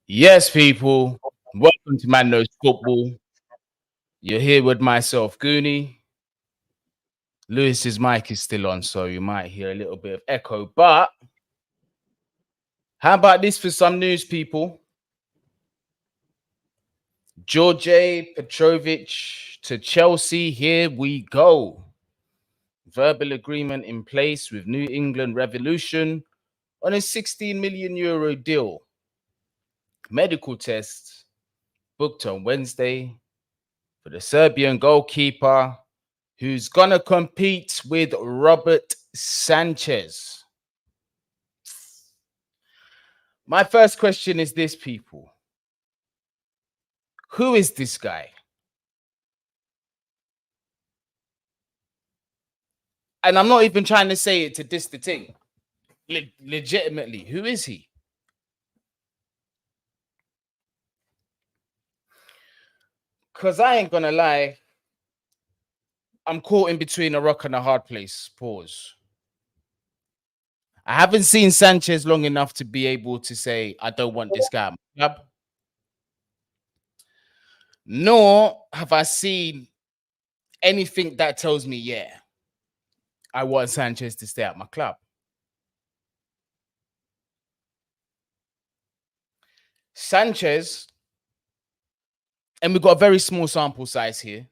Yes, people, welcome to Man Knows Football. You're here with myself, Guni. Lewis's mic is still on, so you might hear a little bit of echo. But how about this for some news, people? George Petrovic to Chelsea. Here we go. Verbal agreement in place with New England Revolution on a 16 million euro deal. Medical tests booked on Wednesday for the Serbian goalkeeper who's going to compete with Robert Sanchez. My first question is this, people. Who is this guy? And I'm not even trying to say it to diss the thing. Legitimately, who is he? Because I ain't going to lie, I'm caught in between a rock and a hard place. Pause. I haven't seen Sanchez long enough to be able to say, I don't want this guy at my club. Nor have I seen anything that tells me, yeah, I want Sanchez to stay at my club. Sanchez, and we've got a very small sample size here.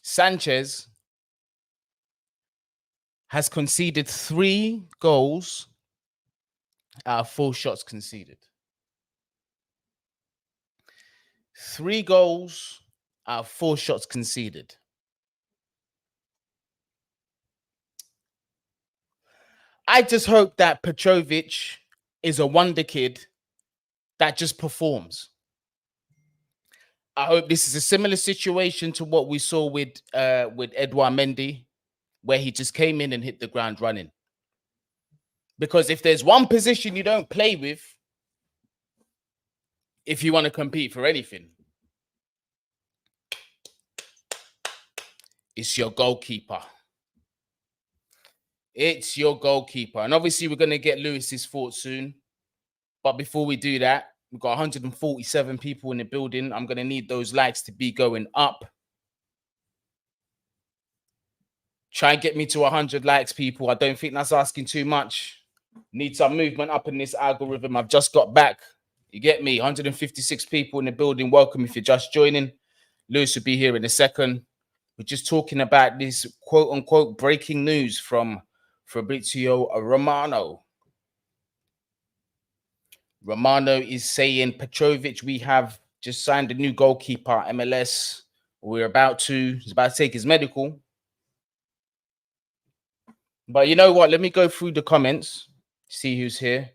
Sanchez has conceded 3 goals out of 4 shots conceded. 3 goals out of 4 shots conceded. I just hope that Petrovic is a wonder kid that just performs. I hope this is a similar situation to what we saw with Edouard Mendy, where he just came in and hit the ground running. Because if there's one position you don't play with, if you want to compete for anything, it's your goalkeeper. It's your goalkeeper. And obviously, we're going to get Lewis's thoughts soon. But before we do that, we've got 147 people in the building. I'm going to need those likes to be going up. Try and get me to 100 likes, people. I don't think that's asking too much. Need some movement up in this algorithm. I've just got back. You get me? 156 people in the building. Welcome if you're just joining. Lewis will be here in a second. We're just talking about this quote-unquote breaking news from Fabrizio Romano. Romano is saying, Petrovic, we have just signed a new goalkeeper, MLS. He's about to take his medical. But you know what? Let me go through the comments, see who's here.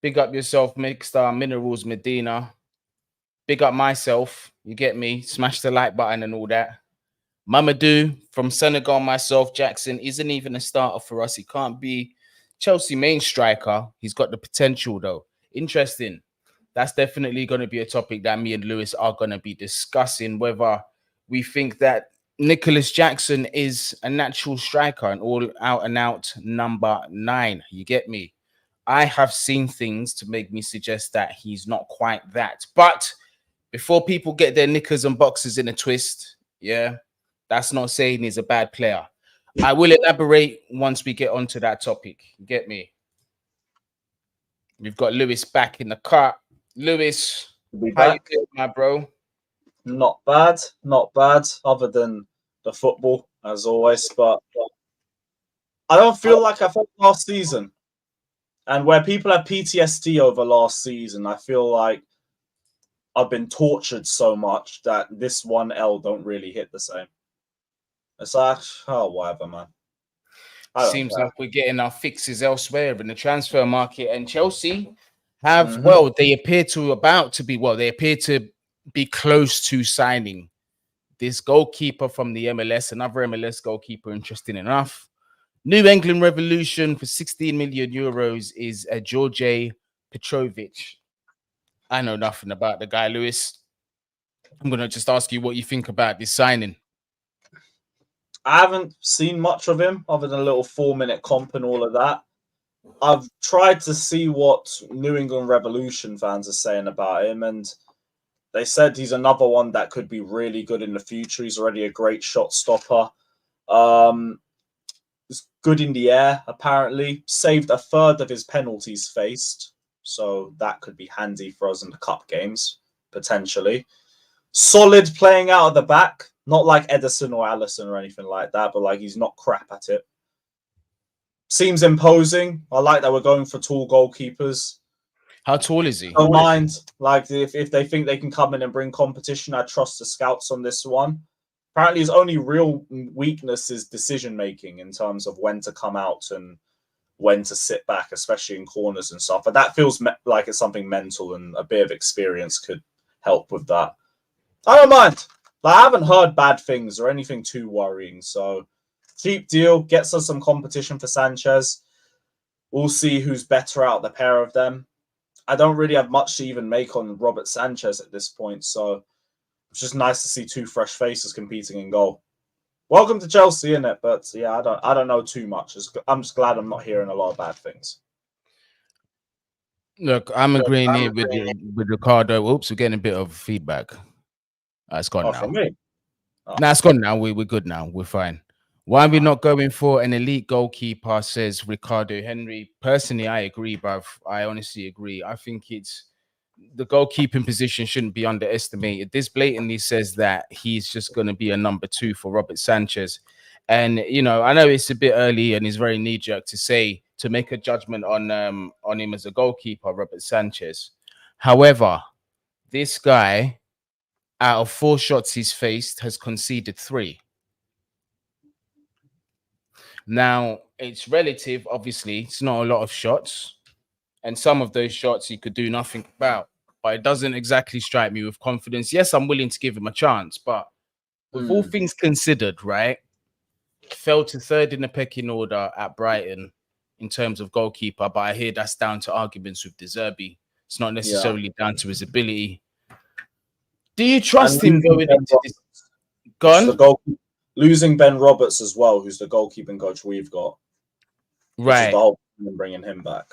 Big up yourself, Mixstar Minerals Medina. Big up myself. You get me? Smash the like button and all that. Mamadou from Senegal, myself, Jackson isn't even a starter for us. He can't be Chelsea main striker. He's got the potential, though. Interesting. That's definitely going to be a topic that me and Lewis are going to be discussing, whether we think that Nicolas Jackson is a natural striker, an all-out number 9. You get me? I have seen things to make me suggest that he's not quite that. But before people get their knickers and boxes in a twist, yeah, that's not saying he's a bad player. I will elaborate once we get onto that topic. You get me? We've got Lewis back in the car. Lewis, how you doing, my bro? Not bad, other than the football, as always. But I don't feel like I felt last season. And where people have PTSD over last season, I feel like I've been tortured so much that this 1L don't really hit the same. It's like, oh, whatever, man. Seems like we're getting our fixes elsewhere in the transfer market. And Chelsea have, well, they appear to be close to signing this goalkeeper from the MLS, another MLS goalkeeper, interesting enough. New England Revolution for 16 million euros is George Petrovic. I know nothing about the guy, Lewis. I'm going to just ask you what you think about this signing. I haven't seen much of him other than a little 4-minute comp and all of that. I've tried to see what New England Revolution fans are saying about him, and they said he's another one that could be really good in the future. He's already a great shot stopper. He's good in the air, apparently. Saved a third of his penalties faced, so that could be handy for us in the cup games, potentially. Solid playing out of the back, not like Edison or Allison or anything like that, but like he's not crap at it. Seems imposing. I like that we're going for tall goalkeepers. How tall is he? Don't mind. Like if they think they can come in and bring competition, I trust the scouts on this one. Apparently, his only real weakness is decision making in terms of when to come out and when to sit back, especially in corners and stuff. But that feels like it's something mental, and a bit of experience could help with that. I don't mind. Like, I haven't heard bad things or anything too worrying. So, cheap deal gets us some competition for Sanchez. We'll see who's better out the pair of them. I don't really have much to even make on Robert Sanchez at this point, so it's just nice to see two fresh faces competing in goal. Welcome to Chelsea, innit? But yeah, I don't know too much. I'm just glad I'm not hearing a lot of bad things. Look, I'm agreeing here with Ricardo. Oops, we're getting a bit of feedback. It's gone now. From me? Oh. Nah, it's gone now. We're good now. We're fine. Why are we not going for an elite goalkeeper, says Ricardo Henry. Personally, I agree, bruv. I honestly agree. I think it's the goalkeeping position shouldn't be underestimated. This blatantly says that he's just going to be a number 2 for Robert Sanchez. And, you know, I know it's a bit early and it's very knee-jerk to make a judgment on him as a goalkeeper, Robert Sanchez. However, this guy, out of 4 shots he's faced, has conceded 3. Now, it's relative, obviously. It's not a lot of shots. And some of those shots he could do nothing about. But it doesn't exactly strike me with confidence. Yes, I'm willing to give him a chance. But with all things considered, right, fell to 3rd in the pecking order at Brighton in terms of goalkeeper. But I hear that's down to arguments with De Zerbi. It's not necessarily down to his ability. Do you trust him going into this? Gone? Losing Ben Roberts as well, who's the goalkeeping coach we've got. Right. The whole bringing him back.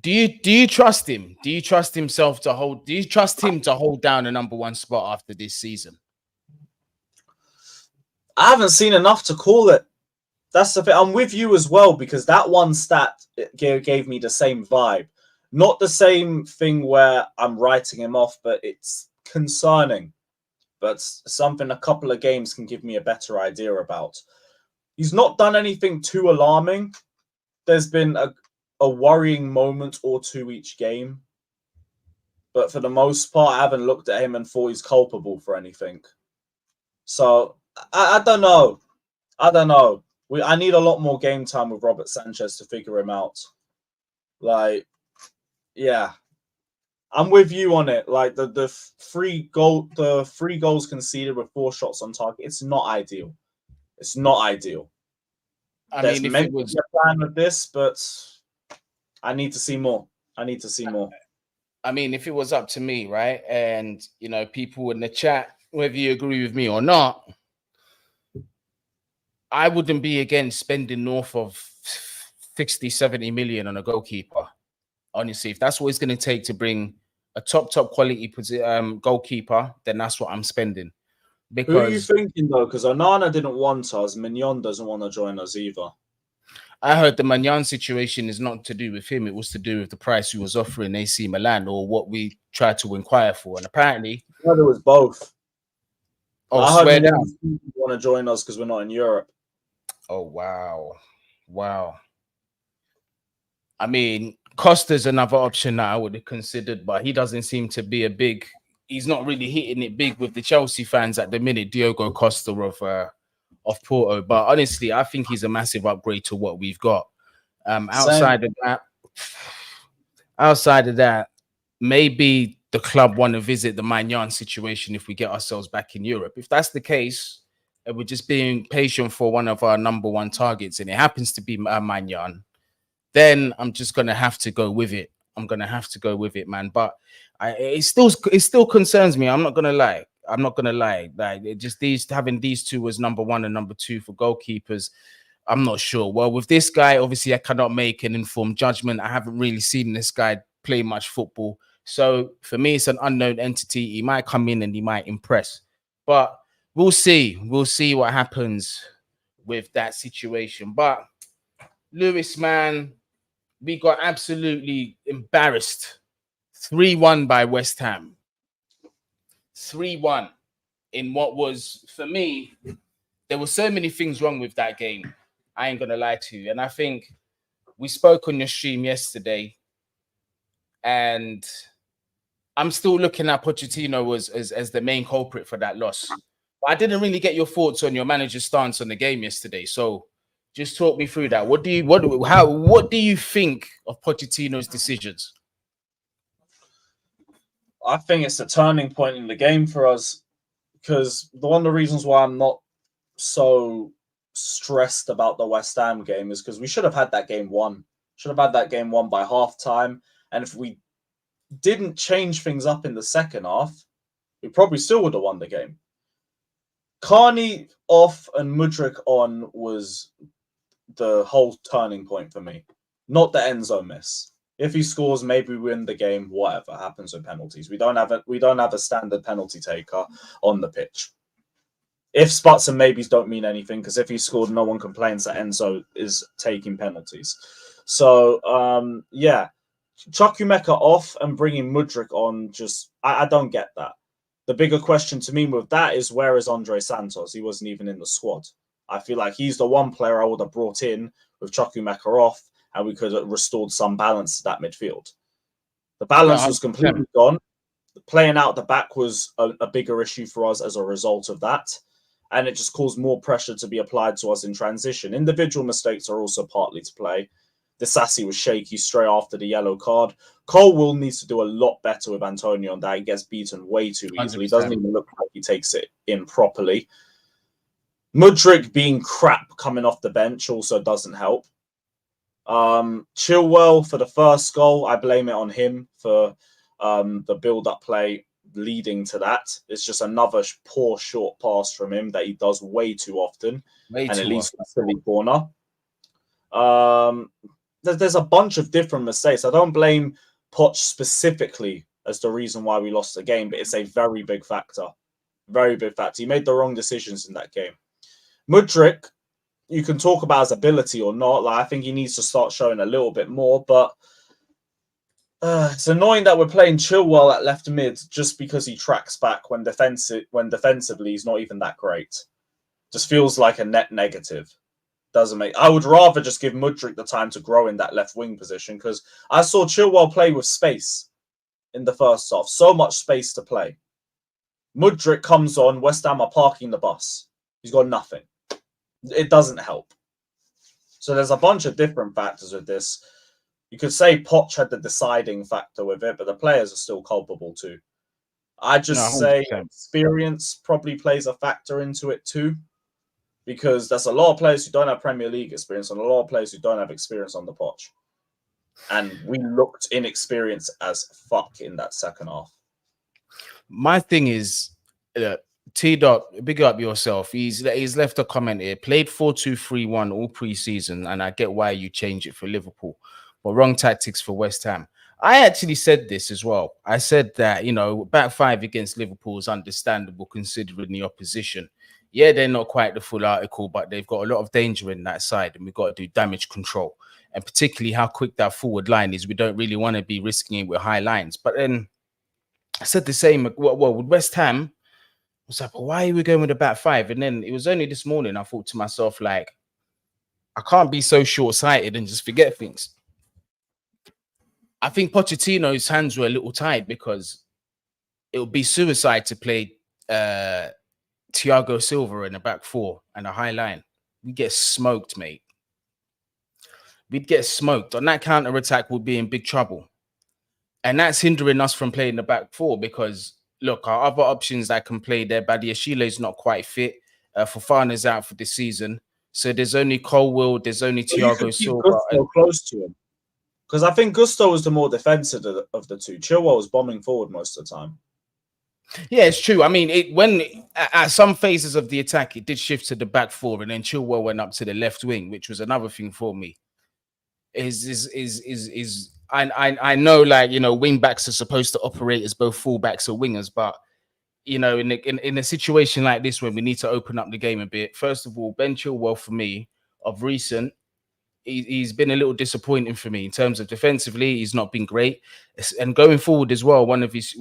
Do you trust him? Do you trust himself to hold? Do you trust him to hold down a number 1 spot after this season? I haven't seen enough to call it. That's the thing. I'm with you as well, because that one stat gave me the same vibe. Not the same thing where I'm writing him off, but it's concerning. But something a couple of games can give me a better idea about. He's not done anything too alarming. There's been a worrying moment or two each game. But for the most part, I haven't looked at him and thought he's culpable for anything. So, I don't know. I need a lot more game time with Robert Sanchez to figure him out. Like, yeah. I'm with you on it. Like the 3 goals conceded with 4 shots on target. It's not ideal. It's not ideal. There's meant to be a plan with this, but I need to see more. I mean, if it was up to me, right, and you know, people in the chat, whether you agree with me or not, I wouldn't be against spending north of 60, 70 million on a goalkeeper. Honestly, if that's what it's going to take to bring a top quality goalkeeper, then that's what I'm spending. Because who are you thinking though? Because Onana didn't want us. Mignon doesn't want to join us either. I heard the Mignon situation is not to do with him. It was to do with the price he was offering AC Milan, or what we tried to inquire for. And apparently, it was both. Oh, I swear down. Want to join us because we're not in Europe. Oh wow. I mean, Costa's another option that I would have considered, but he doesn't seem to be he's not really hitting it big with the Chelsea fans at the minute, Diogo Costa of Porto. But honestly, I think he's a massive upgrade to what we've got. Outside of that, maybe the club want to visit the Magnan situation if we get ourselves back in Europe. If that's the case, and we're just being patient for one of our number 1 targets, and it happens to be Magnan, then I'm just gonna have to go with it. Man. But it still concerns me. I'm not gonna lie. Like, it just having these 2 as number 1 and number 2 for goalkeepers. I'm not sure. Well, with this guy, obviously, I cannot make an informed judgment. I haven't really seen this guy play much football. So for me, it's an unknown entity. He might come in and he might impress. But we'll see. We'll see what happens with that situation. But Lewis, man, we got absolutely embarrassed. 3-1 by West Ham. 3-1 in what was, for me, there were so many things wrong with that game. I ain't going to lie to you. And I think we spoke on your stream yesterday, and I'm still looking at Pochettino as the main culprit for that loss. But I didn't really get your thoughts on your manager's stance on the game yesterday. So just talk me through that. What do you think of Pochettino's decisions? I think it's a turning point in the game for us, because one of the reasons why I'm not so stressed about the West Ham game is because we should have had that game won. Should have had that game won by half time. And if we didn't change things up in the second half, we probably still would have won the game. Carney off and Mudryk on was the whole turning point for me, not the Enzo miss. If he scores, maybe we win the game. Whatever happens with penalties, we don't have a standard penalty taker on the pitch. Ifs, buts, and maybes don't mean anything, because if he scored, no one complains that Enzo is taking penalties. So, yeah, Chukwuemeka off and bringing Mudryk on, just I don't get that. The bigger question to me with that is, where is Andre Santos? He wasn't even in the squad. I feel like he's the one player I would have brought in with Chukwuemeka off, and we could have restored some balance to that midfield. The balance was completely gone. Playing out the back was a bigger issue for us as a result of that. And it just caused more pressure to be applied to us in transition. Individual mistakes are also partly to play. Disasi was shaky straight after the yellow card. Colwill needs to do a lot better with Antonio on that. He gets beaten way too easily. 100%. Doesn't even look like he takes it in properly. Mudryk being crap coming off the bench also doesn't help. Chilwell for the first goal, I blame it on him for the build-up play leading to that. It's just another poor short pass from him that he does way too often, and it leads to a silly corner. There's a bunch of different mistakes. I don't blame Poch specifically as the reason why we lost the game, but it's a very big factor. Very big factor. He made the wrong decisions in that game. Mudryk, you can talk about his ability or not. Like, I think he needs to start showing a little bit more, but it's annoying that we're playing Chilwell at left mid just because he tracks back when defensively he's not even that great. Just feels like a net negative. Doesn't make. I would rather just give Mudryk the time to grow in that left wing position, because I saw Chilwell play with space in the first half. So much space to play. Mudryk comes on, West Ham are parking the bus. He's got nothing. It doesn't help. So there's a bunch of different factors with this. You could say Poch had the deciding factor with it, but the players are still culpable too. I just say experience probably plays a factor into it too, because there's a lot of players who don't have Premier League experience and a lot of players who don't have experience on the Poch. And we looked inexperienced as fuck in that second half. My thing is, T-Dot, big up yourself. He's left a comment here. Played 4-2-3-1 all pre-season, and I get why you change it for Liverpool, but wrong tactics for West Ham. I actually said this as well. I said that, back five against Liverpool is understandable considering the opposition. Yeah, they're not quite the full article, but they've got a lot of danger in that side, and we've got to do damage control. And particularly how quick that forward line is, we don't really want to be risking it with high lines. But then I said the same. Well, with West Ham, I was like, why are we going with the back five? And then it was only this morning I thought to myself, like, I can't be so short-sighted and just forget things. I think Pochettino's hands were a little tied, because it would be suicide to play Thiago Silva in the back four and a high line. We get smoked, mate. We'd get smoked. On that counter-attack, we'd be in big trouble. And that's hindering us from playing the back four, because, look, our other options that can play there, Badiashile is not quite fit. Fofana's out for this season. So there's only Colwill, there's only Thiago Silva. Close to him. Because I think Gusto was the more defensive of the two. Chilwell was bombing forward most of the time. Yeah, it's true. I mean, at some phases of the attack, it did shift to the back four, and then Chilwell went up to the left wing, which was another thing for me. I know, like, you know, wing backs are supposed to operate as both fullbacks or wingers, but you know, in a situation like this when we need to open up the game a bit, first of all, Ben Chilwell for me of recent, he's been a little disappointing for me in terms of defensively. He's not been great, and going forward as well. One of his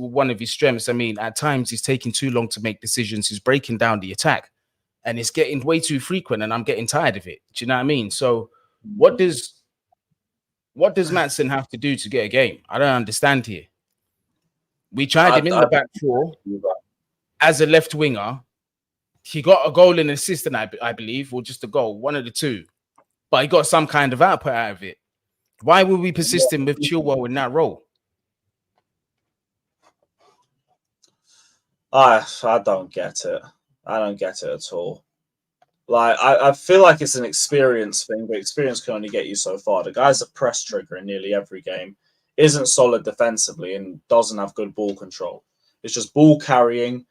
strengths. I mean, at times he's taking too long to make decisions. He's breaking down the attack, and it's getting way too frequent, and I'm getting tired of it. Do you know what I mean? So, what does Maatsen have to do to get a game? I don't understand here. We tried him in the back four as a left winger. He got a goal and an assist, and I believe, or just a goal, one of the two. But he got some kind of output out of it. Why would we persist him with Chilwell in that role? I don't get it. I don't get it at all. Like, I feel like it's an experience thing, but experience can only get you so far. The guy's a press trigger in nearly every game, isn't solid defensively, and doesn't have good ball control. It's just ball carrying,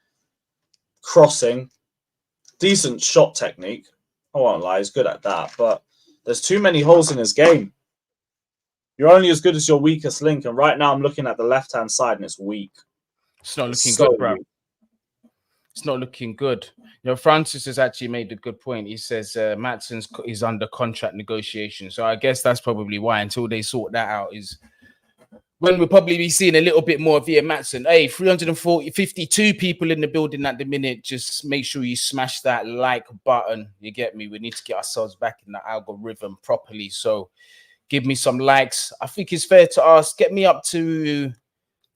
crossing, decent shot technique. I won't lie, he's good at that, but there's too many holes in his game. You're only as good as your weakest link, and right now I'm looking at the left-hand side, and it's weak. It's not looking good, bro. It's not looking good. You know, Francis has actually made a good point. He says Maatsen is under contract negotiation. So I guess that's probably why, until they sort that out, is when we'll probably be seeing a little bit more via Maatsen. Hey, 52 people in the building at the minute. Just make sure you smash that like button. You get me? We need to get ourselves back in the algorithm properly. So give me some likes. I think it's fair to ask, get me up to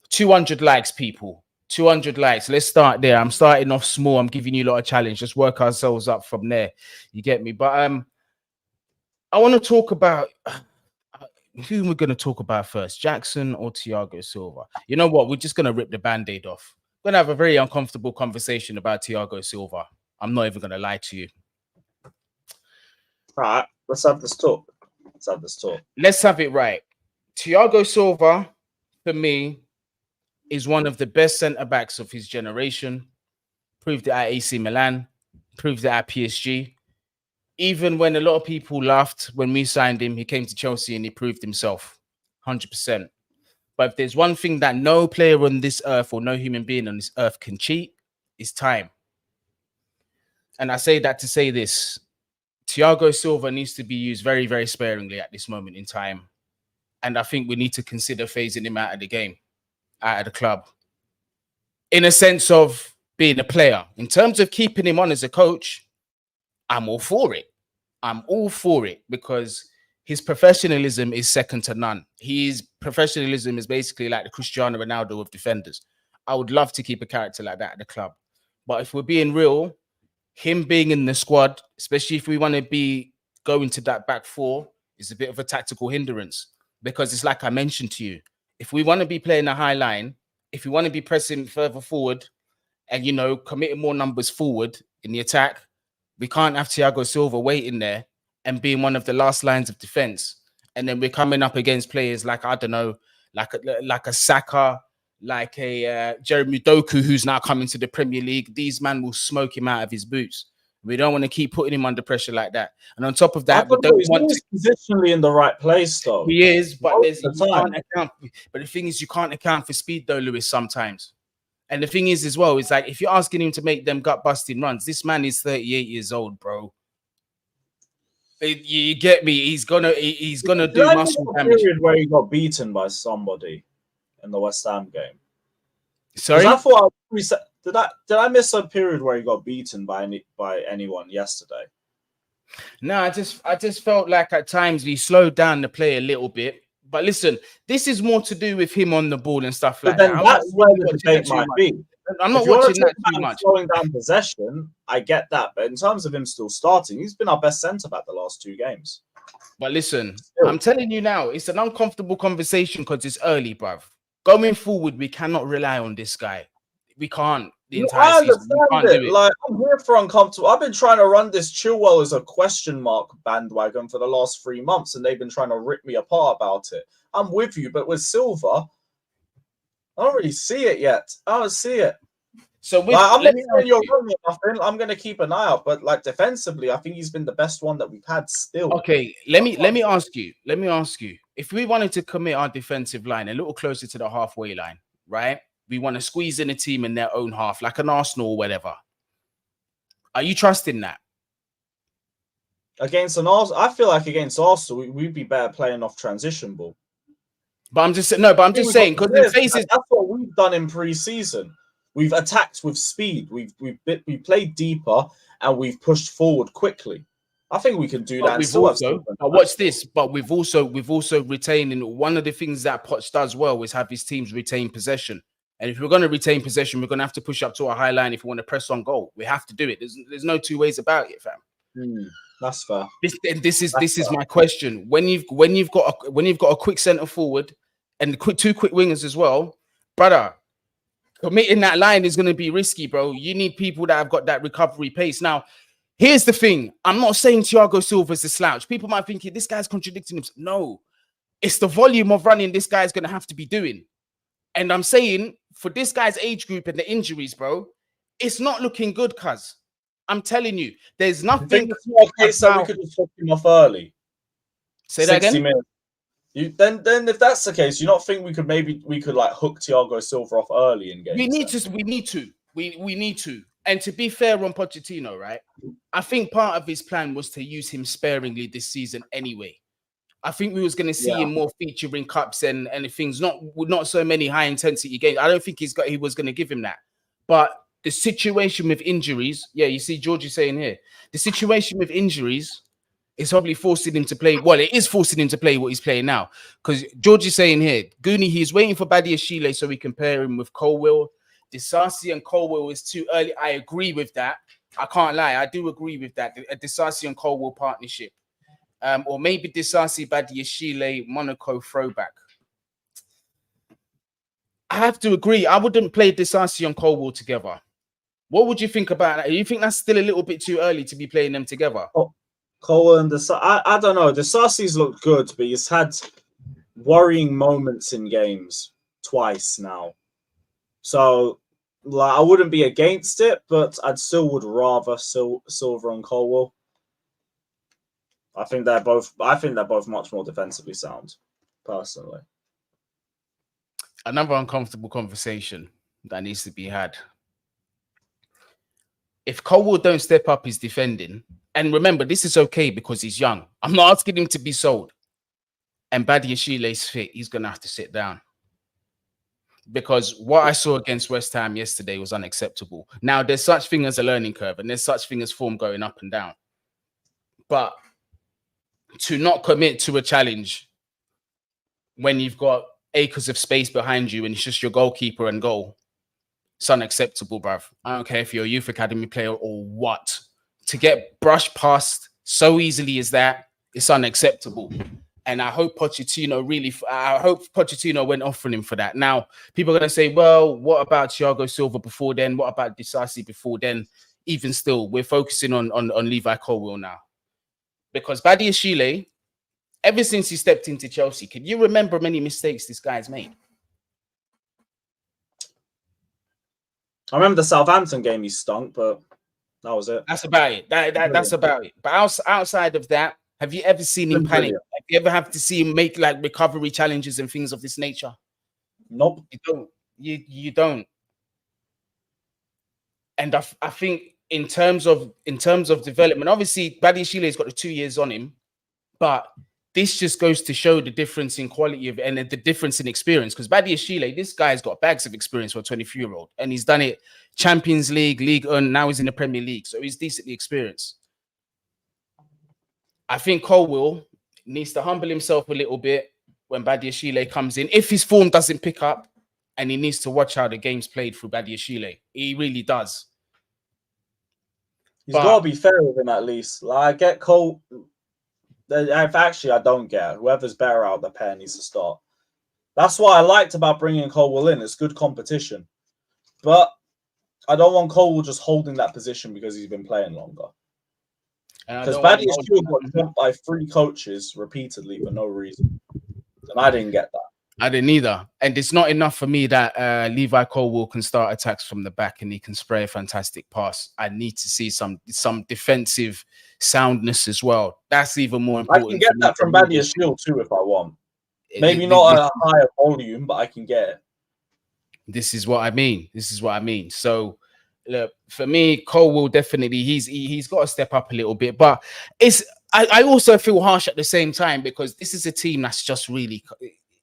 200 likes, people. 200 likes. Let's start there. I'm starting off small. I'm giving you a lot of challenge. Just work ourselves up from there. You get me? But I want to talk about who we're going to talk about first, Jackson or Thiago Silva. You know what? We're just going to rip the band-aid off. We're going to have a very uncomfortable conversation about Thiago Silva. I'm not even going to lie to you. All right, let's have this talk. Let's have it right. Thiago Silva, for me, is one of the best centre-backs of his generation. Proved it at AC Milan, proved it at PSG. Even when a lot of people laughed when we signed him, he came to Chelsea and he proved himself 100%. But if there's one thing that no player on this earth or no human being on this earth can cheat, it's time. And I say that to say this. Thiago Silva needs to be used very, very sparingly at this moment in time. And I think we need to consider phasing him out of the game, out of the club, in a sense of being a player. In terms of keeping him on as a coach, I'm all for it. I'm all for it because his professionalism is second to none. His professionalism is basically like the Cristiano Ronaldo of defenders. I would love to keep a character like that at the club. But if we're being real, him being in the squad, especially if we want to be going to that back four, is a bit of a tactical hindrance. Because it's like I mentioned to you, if we want to be playing a high line, if we want to be pressing further forward and, you know, committing more numbers forward in the attack, we can't have Thiago Silva waiting there and being one of the last lines of defense. And then we're coming up against players like, I don't know, like a Saka, like a Jeremy Doku, who's now coming to the Premier League. These men will smoke him out of his boots. We don't want to keep putting him under pressure like that. And on top of that, we don't want to... positionally in the right place, though. He is, but the thing is, you can't account for speed, though, Lewis, sometimes. And the thing is, as well, it's like if you're asking him to make them gut-busting runs, this man is 38 years old, bro. You get me? He's gonna do muscle damage. Period where he got beaten by somebody in the West Ham game. Sorry, I thought did I miss a period where he got beaten by anyone yesterday? No, I just felt like at times he slowed down the play a little bit. But listen, this is more to do with him on the ball and stuff like that. That's where the debate might be. I'm not watching that too much. Slowing down possession, I get that. But in terms of him still starting, he's been our best centre-back the last 2 games. But listen, I'm telling you now, it's an uncomfortable conversation because it's early, bruv. Going forward, we cannot rely on this guy. We can't. The entire season. We can't do it. Like, I'm here for uncomfortable. I've been trying to run this Chilwell as a question mark bandwagon for the last 3 months, and they've been trying to rip me apart about it. I'm with you, but with Silva, I don't really see it yet. I don't see it. So with Like, I'm let not me saying ask you're you. wrong or nothing. I'm going to keep an eye out. But like defensively, I think he's been the best one that we've had still. Okay, let me ask you. Let me ask you. If we wanted to commit our defensive line a little closer to the halfway line, right? We want to squeeze in a team in their own half, like an Arsenal or whatever. Are you trusting that? Against an Arsenal, I feel like against Arsenal, we'd be better playing off transition ball. But I'm just no. But I'm just saying because in phases. That's what we've done in pre-season. We've attacked with speed. We've played deeper and we've pushed forward quickly. I think we can do that. But And we've still also. But what's this? But we've also retained. And one of the things that Poch does well is have his teams retain possession. And if we're going to retain possession, we're going to have to push up to a high line if we want to press on goal. We have to do it. There's no two ways about it, fam. That's fair. This is my question. When you've got a quick centre forward and two quick wingers as well, brother, committing that line is going to be risky, bro. You need people that have got that recovery pace. Now, here's the thing. I'm not saying Thiago Silva is a slouch. People might think this guy's contradicting himself. No, it's the volume of running this guy's going to have to be doing. And I'm saying for this guy's age group and the injuries, bro, it's not looking good, cuz. I'm telling you, there's nothing. It's not a case that we could just took him off early. Say that again. Minutes. Then if that's the case, you not think we could like hook Thiago Silva off early in games? We need to. And to be fair on Pochettino, right? I think part of his plan was to use him sparingly this season anyway. I think we was going to see him more featuring cups and things, not so many high intensity games. I don't think he was going to give him that. But the situation with injuries, you see Georgie saying here, the situation with injuries is probably forcing him to play. Well, it is forcing him to play what he's playing now. Because Georgie's saying here, Guni, he's waiting for Badiashile so we compare him with Colwill. Disasi and Colwill is too early. I agree with that. I can't lie. I do agree with that. A Disasi and Colwill partnership. Or maybe Disasi, Badiashile, Monaco throwback. I have to agree. I wouldn't play Disasi and Colwill together. What would you think about that? You think that's still a little bit too early to be playing them together? Cole and I don't know. The Sarsi's looked good, but he's had worrying moments in games twice now. So, like, I wouldn't be against it, but I'd still would rather Silva and Colwell. I think they're both much more defensively sound, personally. Another uncomfortable conversation that needs to be had. If Colwell don't step up his defending, and remember, this is okay because he's young. I'm not asking him to be sold. And Badiashile's fit, he's going to have to sit down. Because what I saw against West Ham yesterday was unacceptable. Now, there's such thing as a learning curve, and there's such thing as form going up and down. But to not commit to a challenge when you've got acres of space behind you and it's just your goalkeeper and goal, it's unacceptable, bruv. I don't care if you're a youth academy player or what. To get brushed past so easily as that, it's unacceptable. And I hope Pochettino went off on him for that. Now, people are going to say, well, what about Thiago Silva before then? What about Disasi before then? Even still, we're focusing on Levi Colwill now. Because Badiashile, ever since he stepped into Chelsea, can you remember many mistakes this guy's made? I remember the Southampton game he stunk, but that was it. That's about it. That's about it. But outside of that, have you ever seen him panic? Have you ever have to see him make like recovery challenges and things of this nature? Nope. You don't. You don't. And I think in terms of development, obviously Badiashile's got the 2 years on him, but this just goes to show the difference in quality of and the difference in experience. Because Badiashile, this guy's got bags of experience for a 23-year-old, and he's done it Champions League, League One, now he's in the Premier League, so he's decently experienced. I think Colwill needs to humble himself a little bit when Badiashile comes in. If his form doesn't pick up, and he needs to watch how the game's played through Badiashile. He really does. He's got to be fair with him at least. Like, I get Cole. Actually, I don't get it. Whoever's better out of the pair needs to start. That's what I liked about bringing Colwill in. It's good competition. But I don't want Colwill just holding that position because he's been playing longer. Because Badiashile got jumped by 3 coaches repeatedly for no reason. And I didn't get that. I didn't either. And it's not enough for me that Levi Colwill can start attacks from the back and he can spray a fantastic pass. I need to see some defensive soundness as well. That's even more I important. can get that from Badiashile too if I want. Maybe not a higher volume, but I can get it. This is what I mean. So look, for me, Colwill definitely he's got to step up a little bit. But I also feel harsh at the same time because this is a team that's just really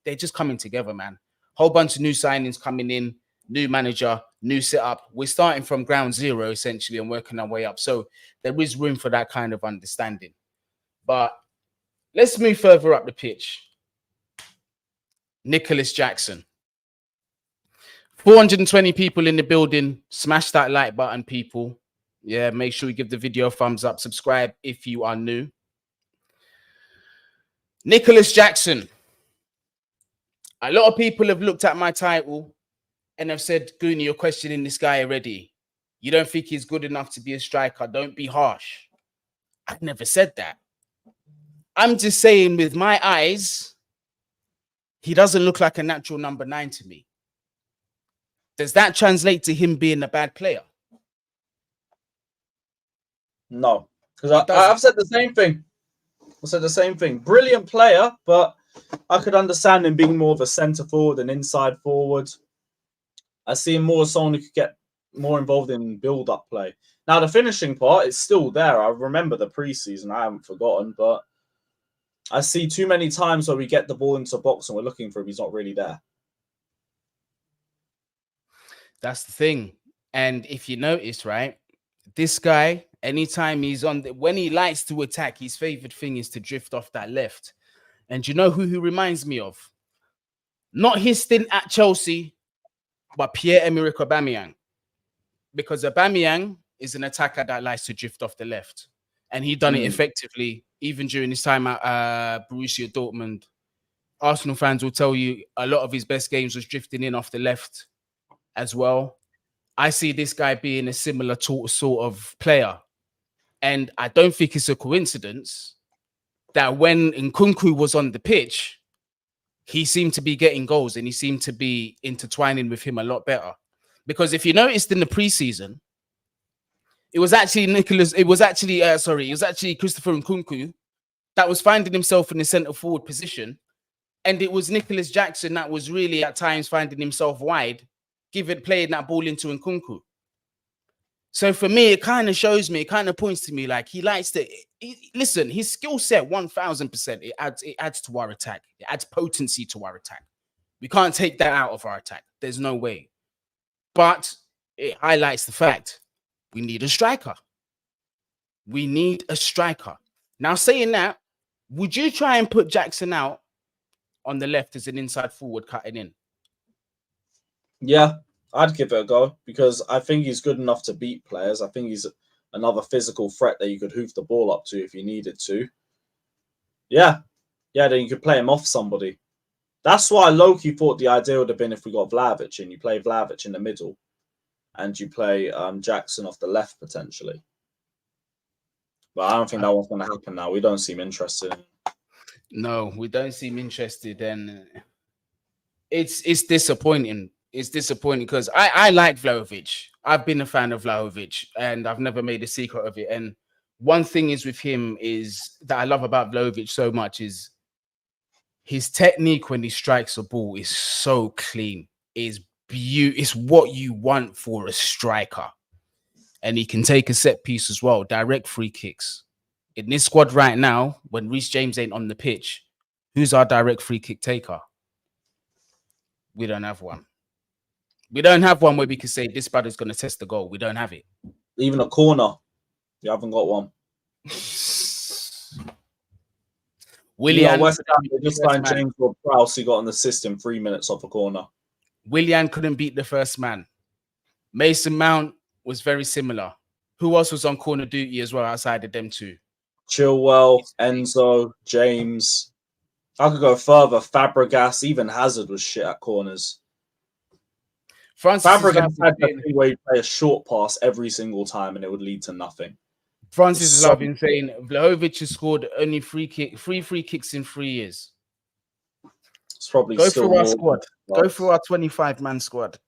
they're just coming together, man. Whole bunch of new signings coming in, new manager, new setup. We're starting from ground zero essentially and working our way up. So there is room for that kind of understanding. But let's move further up the pitch. Nicolas Jackson. 420 people in the building. Smash that like button, people. Yeah, make sure you give the video a thumbs up. Subscribe if you are new. Nicolas Jackson. A lot of people have looked at my title and have said, Guni, you're questioning this guy already. You don't think he's good enough to be a striker. Don't be harsh. I've never said that. I'm just saying with my eyes, he doesn't look like a natural number 9 to me. Does that translate to him being a bad player? No, because I've said the same thing. I said the same thing. Brilliant player, but I could understand him being more of a centre forward and inside forward. I see him more as someone who could get more involved in build-up play. Now, the finishing part is still there. I remember the preseason. I haven't forgotten, but I see too many times where we get the ball into the box and we're looking for him. He's not really there. That's the thing. And if you notice, right, this guy, anytime he's on, when he likes to attack, his favorite thing is to drift off that left. And you know who he reminds me of? Not his stint at Chelsea, but Pierre-Emerick Aubameyang. Because Aubameyang is an attacker that likes to drift off the left. And he done it effectively, even during his time at Borussia Dortmund. Arsenal fans will tell you a lot of his best games was drifting in off the left as well. I see this guy being a similar sort of player. And I don't think it's a coincidence that when Nkunku was on the pitch, he seemed to be getting goals and he seemed to be intertwining with him a lot better. Because if you noticed in the preseason, it was actually Christopher Nkunku that was finding himself in the centre forward position. And it was Nicolas Jackson that was really at times finding himself wide, playing that ball into Nkunku. So for me, it kind of shows me, it kind of points to me like he likes to listen. His skill set, 1000%, it adds to our attack. It adds potency to our attack. We can't take that out of our attack. There's no way. But it highlights the fact we need a striker. We need a striker. Now, saying that, would you try and put Jackson out on the left as an inside forward cutting in? Yeah, I'd give it a go because I think he's good enough to beat players. I think he's another physical threat that you could hoof the ball up to if you needed to. Yeah, then you could play him off somebody. That's why Loki thought the idea would have been if we got Vlahovic in. You play Vlahovic in the middle and you play Jackson off the left potentially. But I don't think that one's going to happen now. We don't seem interested in. No, we don't seem interested. And it's disappointing. It's disappointing because I like Vlahovic. I've been a fan of Vlahovic and I've never made a secret of it. And one thing is with him is that I love about Vlahovic so much is his technique when he strikes a ball is so clean. It's what you want for a striker. And he can take a set piece as well, direct free kicks. In this squad right now, when Reece James ain't on the pitch, who's our direct free kick taker? We don't have one. We don't have one where we can say this brother's going to test the goal. We don't have it. Even a corner. You haven't got one. Willian. West Ham, they just signed James Ward-Prowse. He got an assist in 3 minutes off a corner. Willian couldn't beat the first man. Mason Mount was very similar. Who else was on corner duty as well outside of them two? Chilwell, Enzo, James. I could go further. Fabregas, even Hazard was shit at corners. Fabregas had that thing where you play a short pass every single time and it would lead to nothing. Francis is loving saying Vlahovic has scored only free free kicks in 3 years. It's probably Go still through our more. squad. Go through our 25-man squad.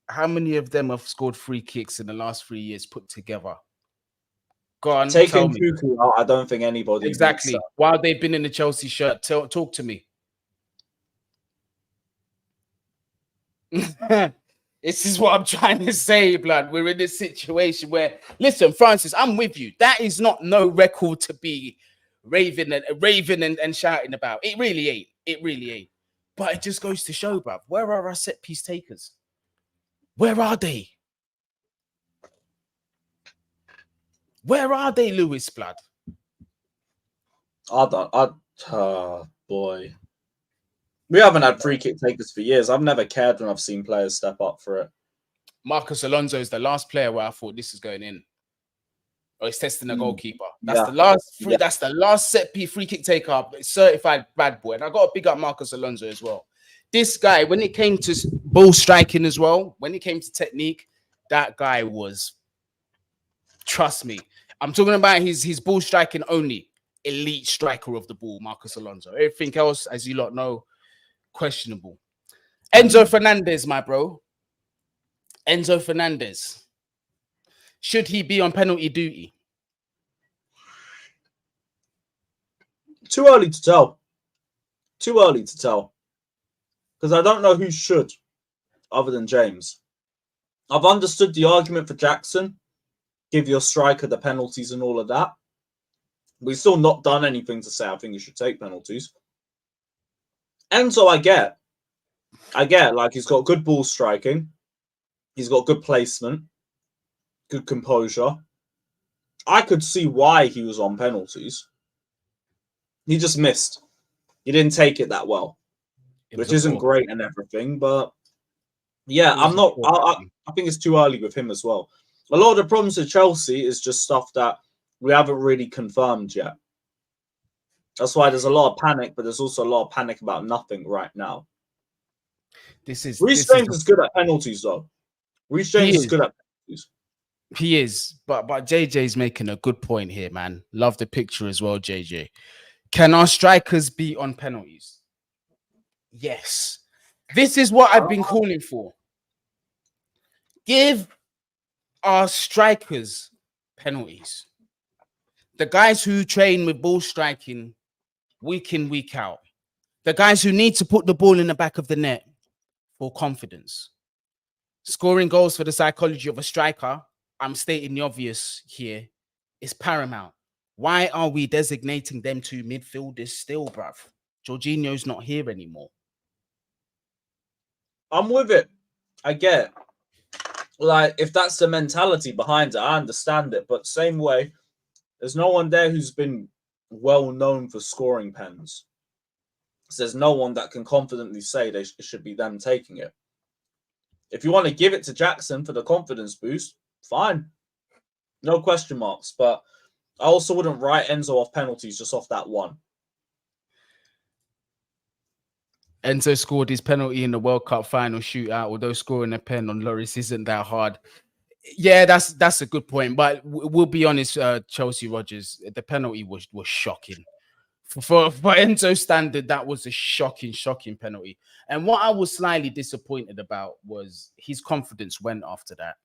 How many of them have scored free kicks in the last 3 years put together? Go on, tell Taking me. Cuckoo out, I don't think anybody beats Exactly. that. While they've been in the Chelsea shirt, talk to me. This is what I'm trying to say, blood. We're in this situation where, listen, Francis, I'm with you. That is not no record to be raving and shouting about. It really ain't. It really ain't. But it just goes to show, bruv, where are our set piece takers? Where are they? Where are they, Lewis, blood? Boy. We haven't had free kick takers for years. I've never cared when I've seen players step up for it. Marcus Alonso is the last player where I thought this is going in. Or he's testing a goalkeeper. That's Yeah. the last Yeah. that's the last set piece free kick taker, certified bad boy. And I got to big up Marcus Alonso as well. This guy, when it came to ball striking as well, when it came to technique, that guy was, trust me, I'm talking about his ball striking only, elite striker of the ball, Marcus Alonso. Everything else, as you lot know, questionable. Enzo Fernandez, my bro. Enzo Fernandez. Should he be on penalty duty? Too early to tell. Too early to tell. Because I don't know who should, other than James. I've understood the argument for Jackson. Give your striker the penalties and all of that. We've still not done anything to say I think you should take penalties. Enzo, I get. Like, he's got good ball striking. He's got good placement. Good composure. I could see why he was on penalties. He just missed. He didn't take it that well, which isn't great and everything. But yeah, I think it's too early with him as well. A lot of the problems with Chelsea is just stuff that we haven't really confirmed yet. That's why there's a lot of panic, but there's also a lot of panic about nothing right now. Reece James is good at penalties, though. Reece James is good at penalties. He is, but JJ's making a good point here, man. Love the picture as well, JJ. Can our strikers be on penalties? Yes. This is what I've been calling for. Give our strikers penalties. The guys who train with ball striking week in, week out. The guys who need to put the ball in the back of the net for confidence. Scoring goals for the psychology of a striker, I'm stating the obvious here, is paramount. Why are we designating them to midfielders still, bruv? Jorginho's not here anymore. I'm with it. I get it. Like, if that's the mentality behind it, I understand it. But same way, there's no one there who's been well known for scoring pens. So there's no one that can confidently say it should be them taking it. If you want to give it to Jackson for the confidence boost, fine. No question marks. But I also wouldn't write Enzo off penalties just off that one. Enzo scored his penalty in the World Cup final shootout, although scoring a pen on Lloris isn't that hard. Yeah, that's a good point. But we'll be honest, Chelsea Rogers, the penalty was shocking. For Enzo's standard, that was a shocking penalty. And what I was slightly disappointed about was his confidence went after that.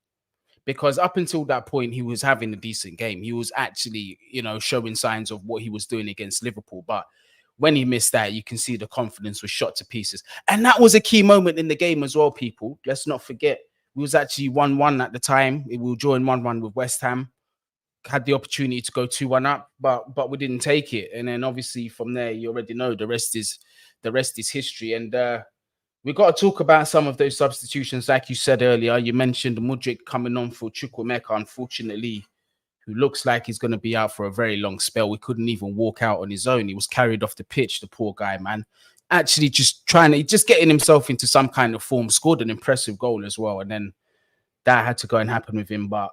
Because up until that point, he was having a decent game. He was actually, showing signs of what he was doing against Liverpool. But when he missed that, you can see the confidence was shot to pieces. And that was a key moment in the game as well, people. Let's not forget, we was actually 1-1 at the time. We were drawing 1-1 with West Ham. Had the opportunity to go 2-1 up, but we didn't take it. And then obviously from there, you already know the rest is history. And we got to talk about some of those substitutions, like you said earlier. You mentioned Mudryk coming on for Chukwuemeka, unfortunately, who looks like he's going to be out for a very long spell. We couldn't even walk out on his own. He was carried off the pitch, the poor guy, man. Actually just getting himself into some kind of form, scored an impressive goal as well. And then that had to go and happen with him. But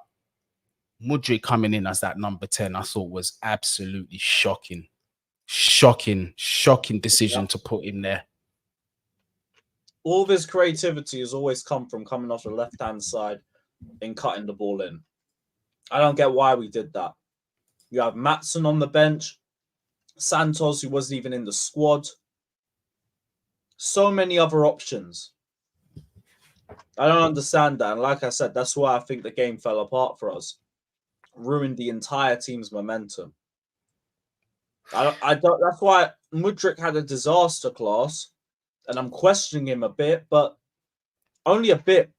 Mudryk coming in as that number 10, I thought was absolutely shocking. Shocking decision to put him there. All of his creativity has always come from coming off the left-hand side and cutting the ball in. I don't get why we did that. You have Maatsen on the bench, Santos, who wasn't even in the squad. so many other options. I don't understand that. And like I said, that's why I think the game fell apart for us. Ruined the entire team's momentum. I don't. That's why Mudryk had a disaster class, and I'm questioning him a bit, but only a bit,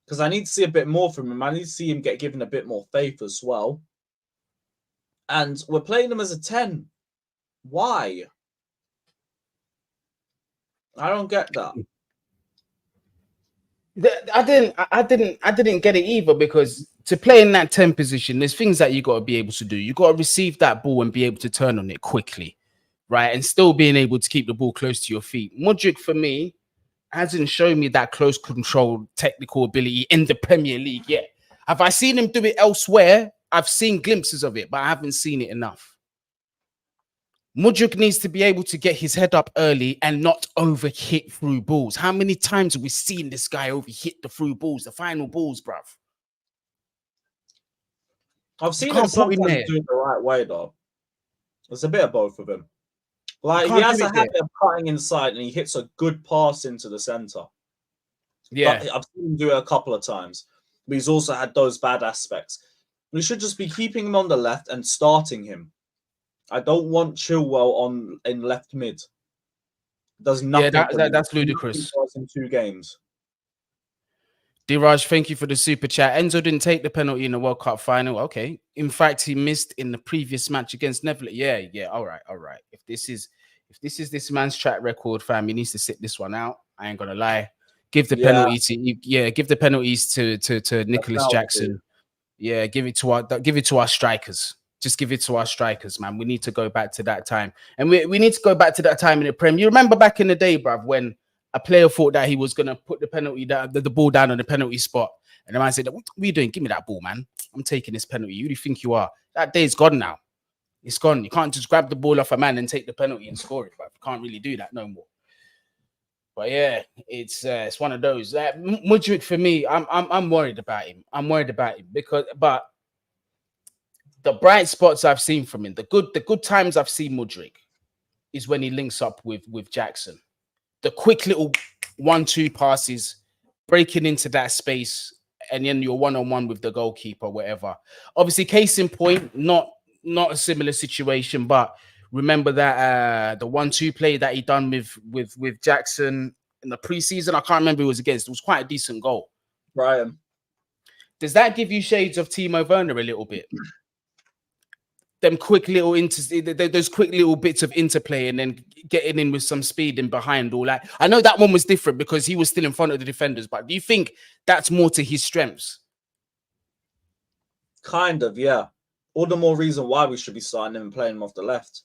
because I need to see a bit more from him. I need to see him get given a bit more faith as well. And we're playing him as a 10. Why? I don't get that. I didn't get it either, because to play in that 10 position, there's things that you got to be able to do. You got to receive that ball and be able to turn on it quickly, right? And still being able to keep the ball close to your feet. Mudryk, for me, hasn't shown me that close control technical ability in the Premier League yet. Have I seen him do it elsewhere? I've seen glimpses of it, but I haven't seen it enough. Mudryk needs to be able to get his head up early and not overhit through balls. How many times have we seen this guy overhit the through balls, the final balls, bruv? I've seen him sometimes do it the right way, though. There's a bit of both of him. Like, he has a habit of cutting inside, and he hits a good pass into the centre. Yeah. But I've seen him do it a couple of times. But he's also had those bad aspects. We should just be keeping him on the left and starting him. I don't want Chilwell in left mid. Does nothing. Yeah, that's ludicrous. In 2 games. Diraj, thank you for the super chat. Enzo didn't take the penalty in the World Cup final. Okay. In fact, he missed in the previous match against Netherlands. Yeah. All right. If this is this man's track record, fam, he needs to sit this one out. I ain't gonna lie. Give the penalty give the penalties to Nicolas Jackson. Yeah, give it to our strikers. Just give it to our strikers, man. We need to go back to that time. And we need to go back to that time in the Prem. You remember back in the day, bruv, when a player thought that he was going to put the penalty down, the ball down on the penalty spot. And the man said, what are you doing? Give me that ball, man. I'm taking this penalty. Who do you think you are? That day's gone now. It's gone. You can't just grab the ball off a man and take the penalty and score it, bruv. You can't really do that no more. But yeah, it's one of those. Mudryk, for me, I'm worried about him. But the bright spots I've seen from him, the good times I've seen Mudryk is when he links up with Jackson. The quick little 1-2 passes, breaking into that space, and then you're one-on-one with the goalkeeper, whatever. Obviously, case in point, not a similar situation, but remember that the 1-2 play that he done with Jackson in the preseason. I can't remember who it was against. It was quite a decent goal. Brian, does that give you shades of Timo Werner a little bit? Them quick little those quick little bits of interplay and then getting in with some speed in behind all that. I know that one was different because he was still in front of the defenders, but do you think that's more to his strengths? Kind of, yeah. All the more reason why we should be starting him and playing him off the left.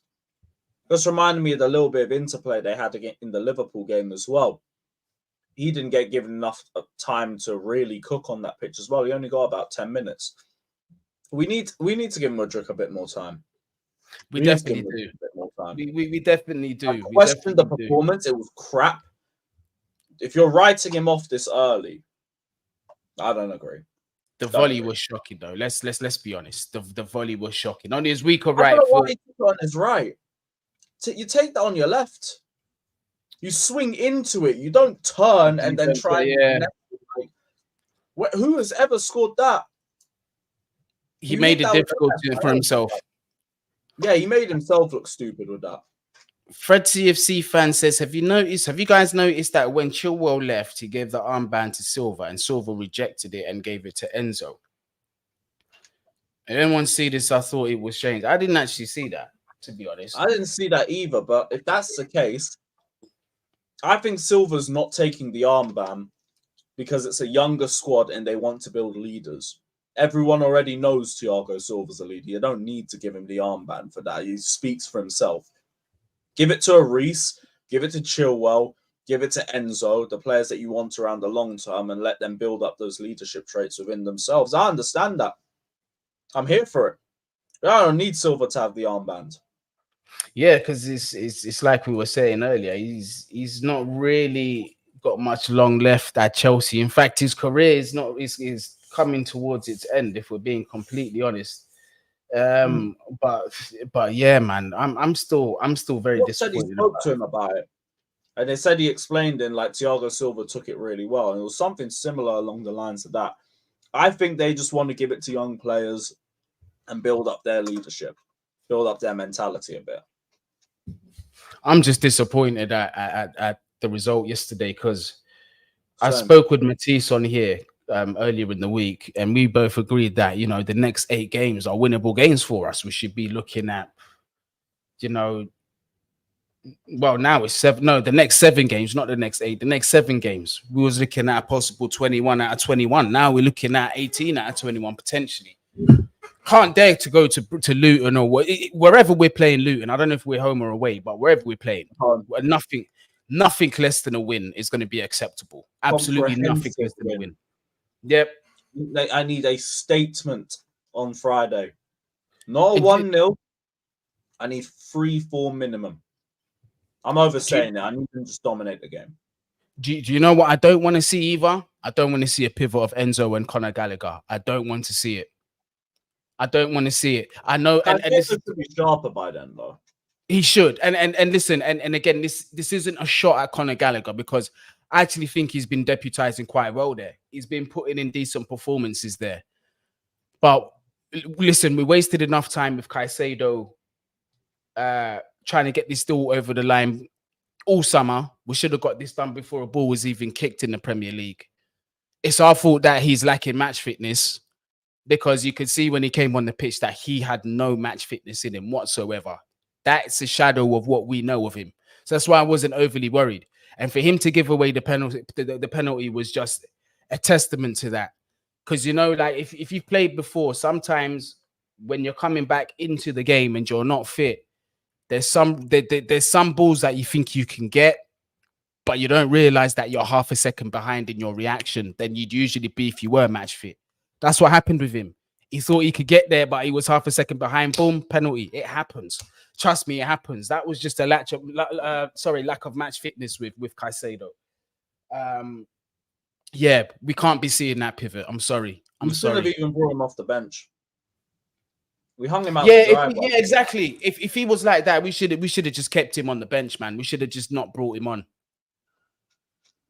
Just reminded me of the little bit of interplay they had in the Liverpool game as well. He didn't get given enough time to really cook on that pitch as well. He only got about 10 minutes. We need to give Mudryk a bit more time. We definitely do. We definitely do. I questioned the performance. It was crap. If you're writing him off this early, I don't agree. The volley was shocking, though. Let's be honest. The volley was shocking. On his weaker right foot. He took on his right. You take that on your left. You swing into it. You don't turn and then try. Yeah. Who has ever scored that? He made it difficult for himself. Yeah, he made himself look stupid with that. Fred CFC fan says, have you guys noticed that when Chilwell left, he gave the armband to Silva and Silva rejected it and gave it to Enzo? I didn't want to see this. I thought it was strange. I didn't actually see that, to be honest. I didn't see that either, but if that's the case, I think Silva's not taking the armband because it's a younger squad and they want to build leaders. Everyone already knows Thiago Silva's a leader. You don't need to give him the armband for that. He speaks for himself. Give it to a Reece, give it to Chilwell, give it to Enzo, the players that you want around the long term, and let them build up those leadership traits within themselves. I understand that. I'm here for it. I don't need Silva to have the armband. Yeah, because it's like we were saying earlier. He's not really got much long left at Chelsea. In fact, his career is coming towards its end, if we're being completely honest. But yeah, man, I'm still very disappointed. Said he spoke to him about it. And they said he explained in like Thiago Silva took it really well. And it was something similar along the lines of that. I think they just want to give it to young players and build up their leadership, build up their mentality a bit. I'm just disappointed at the result yesterday because I spoke with Matisse on here earlier in the week, and we both agreed that, you know, the next 8 games are winnable games for us. We should be looking at, you know, well, now it's 7. No, the next 7 games, not the next 8. The next 7 games, we was looking at a possible 21 out of 21. Now we're looking at 18 out of 21 potentially. Can't dare to go to Luton or wherever we're playing Luton. I don't know if we're home or away, but wherever we're playing, nothing less than a win is going to be acceptable. Absolutely nothing less than a win. Yep. I need a statement on Friday. Not a 1-0. I need 3-4 minimum. I'm oversaying it. I need them to just dominate the game. Do you know what I don't want to see either? I don't want to see a pivot of Enzo and Conor Gallagher. I don't want to see it. I don't want to see it. I know, and this should be sharper by then, though. He should. And listen, and again, this isn't a shot at Conor Gallagher because I actually think he's been deputizing quite well there. He's been putting in decent performances there. But listen, we wasted enough time with Caicedo trying to get this deal over the line all summer. We should have got this done before a ball was even kicked in the Premier League. It's our fault that he's lacking match fitness, because you could see when he came on the pitch that he had no match fitness in him whatsoever. That's a shadow of what we know of him. So that's why I wasn't overly worried. And for him to give away the penalty, the penalty was just a testament to that. Because, you know, like if you've played before, sometimes when you're coming back into the game and you're not fit, there's some balls that you think you can get, but you don't realize that you're half a second behind in your reaction than you'd usually be if you were match fit. That's what happened with him. He thought he could get there, but he was half a second behind. Boom, penalty. It happens. Trust me, it happens. That was just a lack of match fitness with Caicedo. Yeah, we can't be seeing that pivot. I'm sorry. We should have even brought him off the bench. We hung him out. Yeah, exactly. If he was like that, we should have just kept him on the bench, man. We should have just not brought him on.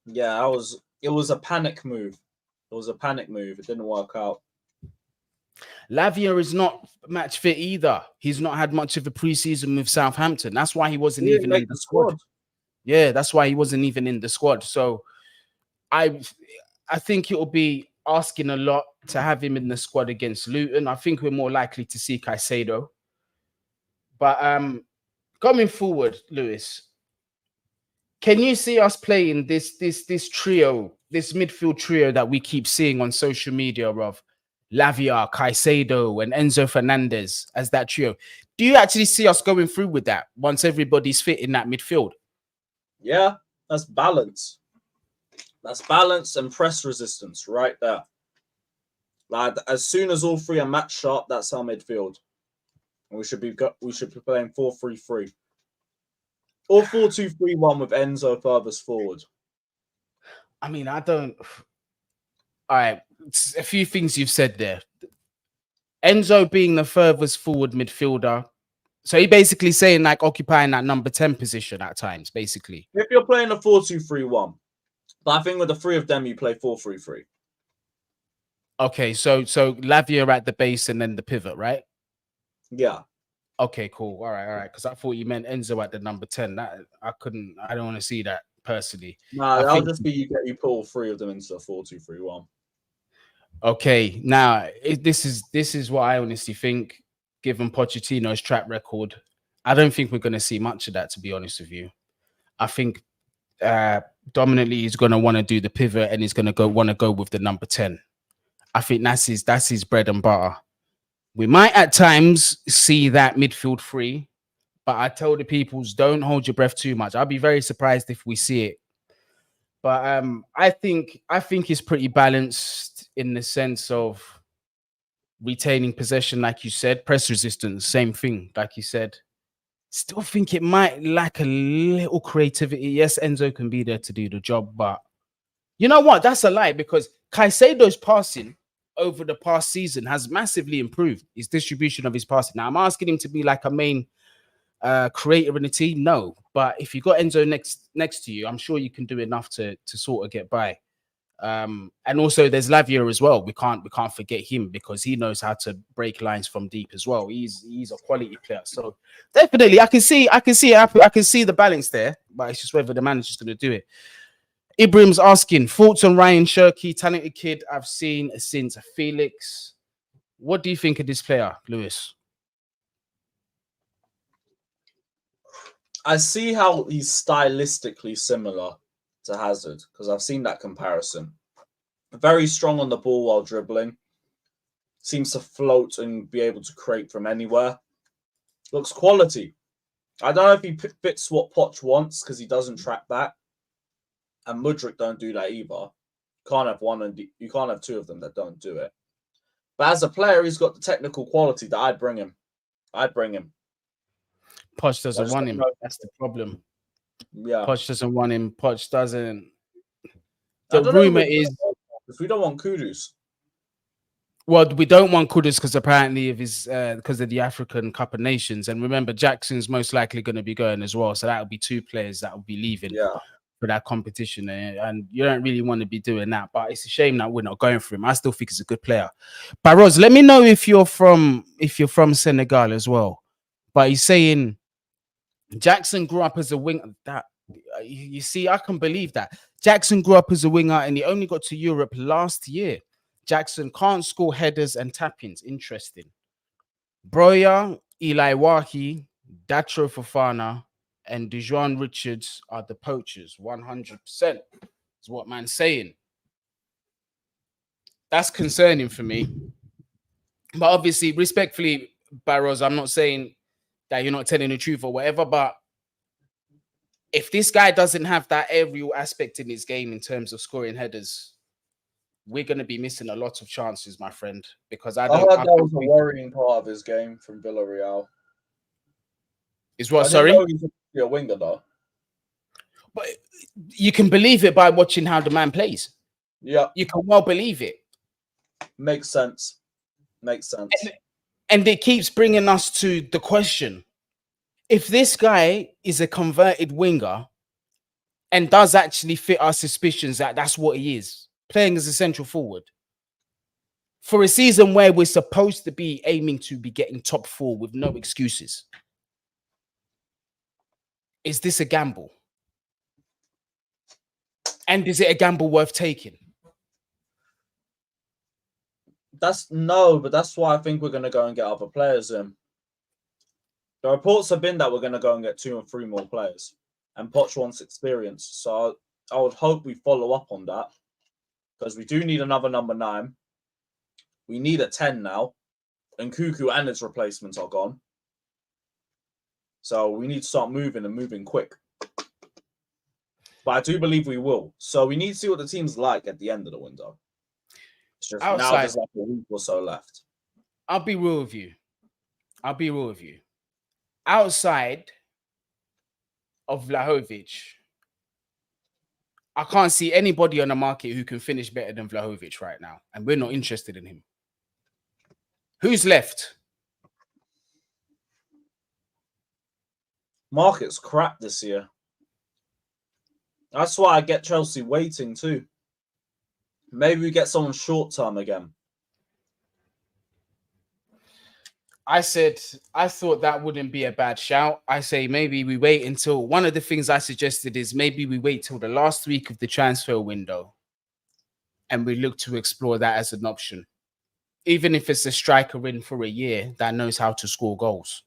Yeah, it was a panic move. It was a panic move. It didn't work out. Lavia is not match fit either. He's not had much of a preseason with Southampton. That's why he wasn't even in the squad. Yeah, that's why he wasn't even in the squad. So I think it will be asking a lot to have him in the squad against Luton. I think we're more likely to see Caicedo. But going forward, Lewis, can you see us playing this trio, this midfield trio that we keep seeing on social media of Lavia, Caicedo, and Enzo Fernandez as that trio? Do you actually see us going through with that once everybody's fit in that midfield? Yeah, that's balance. That's balance and press resistance right there. Like, as soon as all three are match sharp, that's our midfield. And we should be playing 4-3-3. Or 4-2-3-1 with Enzo furthest forward. I mean, I don't... All right, a few things you've said there. Enzo being the furthest forward midfielder. So he basically saying like occupying that number 10 position at times, basically. If you're playing a 4-2-3-1. But I think with the three of them, you play 4-3-3. Okay, so Lavia at the base and then the pivot, right? Yeah. Okay, cool. All right. Because I thought you meant Enzo at the number 10. That I don't want to see that personally. No, that'll just be you put all three of them into a 4-2-3-1. Okay, now this is what I honestly think. Given Pochettino's track record, I don't think we're going to see much of that. To be honest with you, I think dominantly he's going to want to do the pivot and he's going to want to go with the number 10. I think that's his bread and butter. We might at times see that midfield free, but I tell the peoples, don't hold your breath too much. I'll be very surprised if we see it. But I think it's pretty balanced in the sense of retaining possession, like you said, press resistance, same thing, like you said. Still think it might lack a little creativity. Yes, Enzo can be there to do the job, but you know what? That's a lie, because Caicedo's passing over the past season has massively improved his distribution of his passing. Now, I'm asking him to be like a main creator in the team. No, But if you got Enzo next to you, I'm sure you can do enough to sort of get by. And also there's Lavia as well. We can't forget him because he knows how to break lines from deep as well. He's a quality player. So definitely I can see the balance there, but it's just whether the manager's going to do it. Ibrahim's asking thoughts on Ryan Shirky, talented kid I've seen since Felix. What do you think of this player, Lewis? I see how he's stylistically similar to Hazard because I've seen that comparison. Very strong on the ball while dribbling. Seems to float and be able to create from anywhere. Looks quality. I don't know if he fits what Poch wants because he doesn't track back. And Mudryk don't do that either. You can't have one and you can't have two of them that don't do it. But as a player, he's got the technical quality that I'd bring him. Poch doesn't want him. That's the problem. Yeah. Poch doesn't want him. Poch doesn't. The rumor is we don't want Kudus. Well, we don't want Kudus because apparently of his because of the African Cup of Nations. And remember, Jackson's most likely going to be going as well. So that'll be two players that will be leaving for that competition. And you don't really want to be doing that. But it's a shame that we're not going for him. I still think he's a good player. But Roz, let me know if you're from Senegal as well. But he's saying Jackson grew up as a winger. That you see, I can believe that. Jackson grew up as a winger and he only got to Europe last year. Jackson can't score headers and tap-ins. Interesting. Broya, Eli Wahi, Datro Fofana, and Dejuan Richards are the poachers. 100% is what man's saying. That's concerning for me. But obviously, respectfully, Barrows, I'm not saying that you're not telling the truth or whatever, but if this guy doesn't have that aerial aspect in his game in terms of scoring headers, we're going to be missing a lot of chances, my friend, because I heard that was a worrying part of his game from Villarreal. Is what? Sorry? I didn't know he's a winger, though. But you can believe it by watching how the man plays. Yeah. You can well believe it. Makes sense. And it keeps bringing us to the question. If this guy is a converted winger and does actually fit our suspicions that that's what he is, playing as a central forward, for a season where we're supposed to be aiming to be getting top 4 with no excuses, is this a gamble? And is it a gamble worth taking? But that's why I think we're going to go and get other players in. The reports have been that we're going to go and get 2 or 3 more players. And Poch wants experience. So I would hope we follow up on that. Because we do need another number 9. We need a 10 now. And Cuckoo and his replacements are gone. So we need to start moving quick. But I do believe we will. So we need to see what the team's like at the end of the window. It's just now there's like a week or so left. I'll be real with you. Outside of Vlahovic, I can't see anybody on the market who can finish better than Vlahovic right now. And we're not interested in him. Who's left? Market's crap this year. That's why I get Chelsea waiting too. Maybe we get someone short term again. I thought that wouldn't be a bad shout. I say maybe we wait until one of the things I suggested is maybe we wait till the last week of the transfer window and we look to explore that as an option. Even if it's a striker in for a year that knows how to score goals.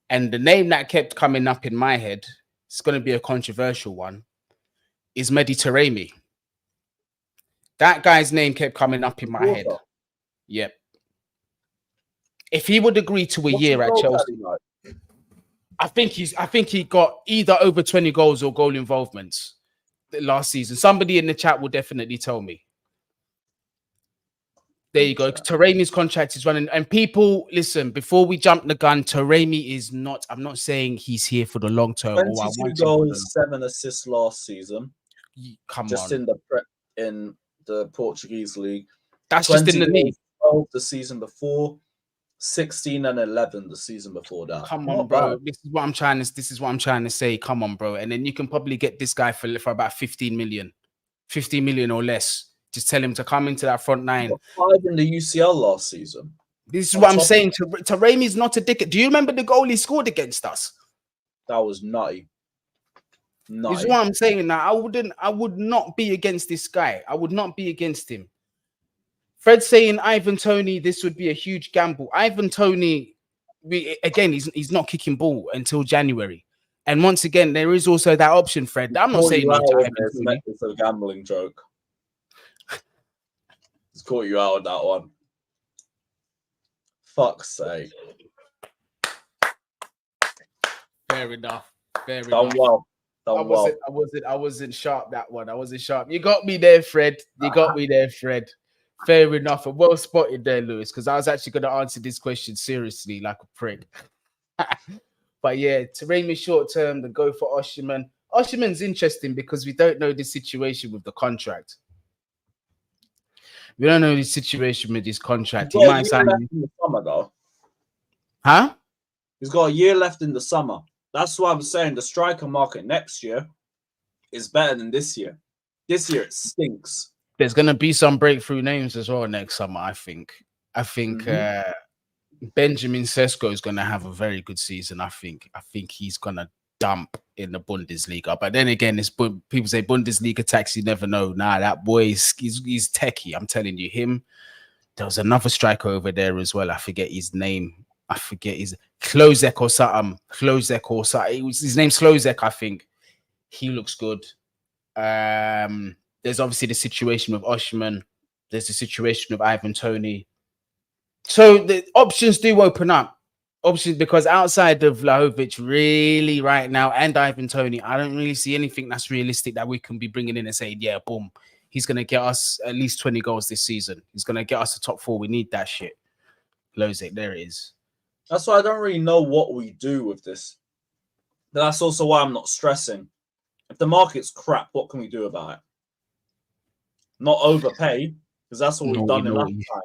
And the name that kept coming up in my head, it's going to be a controversial one, is Mediterranean. That guy's name kept coming up in my head. Yep. If he would agree to a year at Chelsea, I think he got either over 20 goals or goal involvements last season. Somebody in the chat will definitely tell me. There you go. Taremi's contract is running. And people, listen, before we jump the gun, Taremi is not, I'm not saying he's here for the long term. 22 goals, 7 assists last season. Come just on. in the Portuguese league. That's just in the league. 12 the season before. 16 and 11 the season before that. Come on, bro. This is what I'm trying to say. Come on, bro. And then you can probably get this guy for about 15 million or less. Just tell him to come into that front nine. 5 in the UCL last season. This is what I'm saying. Taremi's not a dick. Do you remember the goal he scored against us? That was nutty. This is what I'm saying. Now, I would not be against this guy. I would not be against him. Fred saying Ivan Toney, this would be a huge gamble. Ivan Toney, again, he's not kicking ball until January. And once again, there is also that option, Fred. I'm not saying no to Ivan Toney. It's a gambling joke. It's caught you out on that one. Fuck's sake. Fair enough. Done well. I wasn't sharp that one. I wasn't sharp. You got me there, Fred. Fair enough. And well spotted there, Lewis, because I was actually going to answer this question seriously, like a prick. But yeah, Taremi short term, the go for Oshiman. Oshiman's interesting because we don't know the situation with the contract. We don't know the situation with his contract. He might sign in the summer, though. Huh? He's got a year left in the summer. That's what I'm saying. The striker market next year is better than this year. This year it stinks. There's going to be some breakthrough names as well next summer, I think. Benjamin Sesko is going to have a very good season, I think. I think he's going to dump in the Bundesliga. But then again, people say Bundesliga tax, you never know. Nah, that boy, he's techie. I'm telling you, him. There was another striker over there as well. I forget his name. Klozek or something. His name's Klozek, I think. He looks good. There's obviously the situation with Oshiman. There's the situation with Ivan Toney. So the options do open up. Options, because outside of Vlahovic, really right now, and Ivan Toney, I don't really see anything that's realistic that we can be bringing in and saying, yeah, boom, he's going to get us at least 20 goals this season. He's going to get us the top 4. We need that shit. Klozek, there it is. That's why I don't really know what we do with this. But that's also why I'm not stressing. If the market's crap, what can we do about it? Not overpay, because that's what we've done in last time.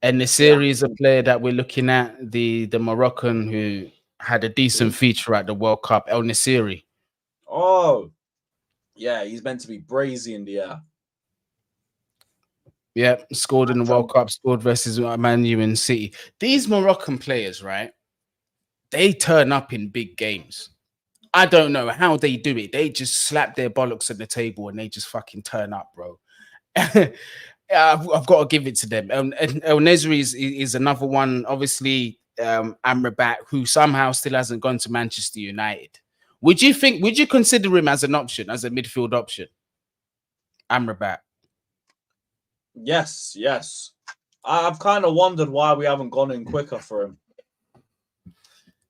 And the series of player that we're looking at, the Moroccan who had a decent feature at the World Cup, El Nassiri. Oh, yeah, he's meant to be brazy in the air. Yeah, scored in the World Cup, scored versus Man U and City. These Moroccan players, right? They turn up in big games. I don't know how they do it. They just slap their bollocks at the table and they just fucking turn up, bro. I've got to give it to them. El Nesri is another one. Obviously, Amrabat, who somehow still hasn't gone to Manchester United. Would you consider him as an option, as a midfield option? Amrabat. Yes. I've kind of wondered why we haven't gone in quicker for him.